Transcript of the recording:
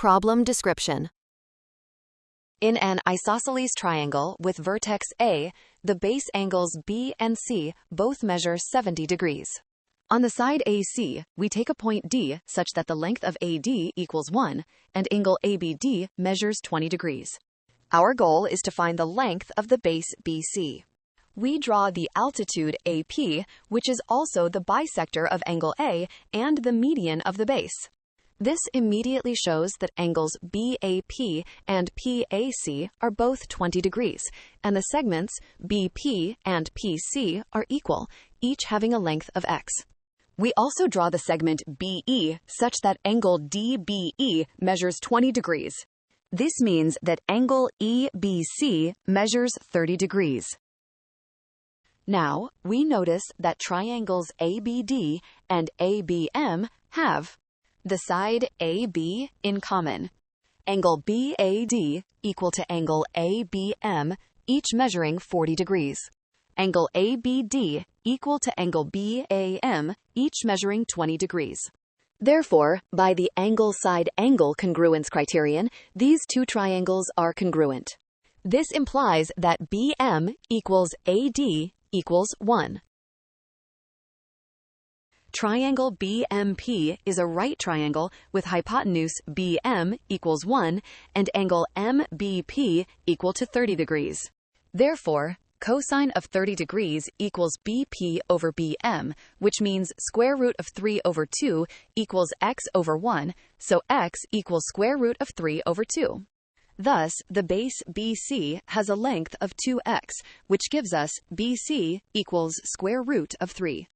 Problem description. In an isosceles triangle with vertex A, the base angles B and C both measure 70 degrees. On the side AC, we take a point D such that the length of AD equals 1, and angle ABD measures 20 degrees. Our goal is to find the length of the base BC. We draw the altitude AP, which is also the bisector of angle A and the median of the base. This immediately shows that angles BAP and PAC are both 20 degrees, and the segments BP and PC are equal, each having a length of x. We also draw the segment BE such that angle DBE measures 20 degrees. This means that angle EBC measures 30 degrees. Now, we notice that triangles ABD and ABM have the side AB in common. Angle BAD equal to angle ABM, each measuring 40 degrees. Angle ABD equal to angle BAM, each measuring 20 degrees. Therefore, by the angle-side-angle congruence criterion, these two triangles are congruent. This implies that BM equals AD equals 1. Triangle BMP is a right triangle with hypotenuse BM equals 1 and angle MBP equal to 30 degrees. Therefore, cosine of 30 degrees equals BP over BM, which means square root of 3 over 2 equals x over 1, so x equals square root of 3 over 2. Thus, the base BC has a length of 2x, which gives us BC equals square root of 3.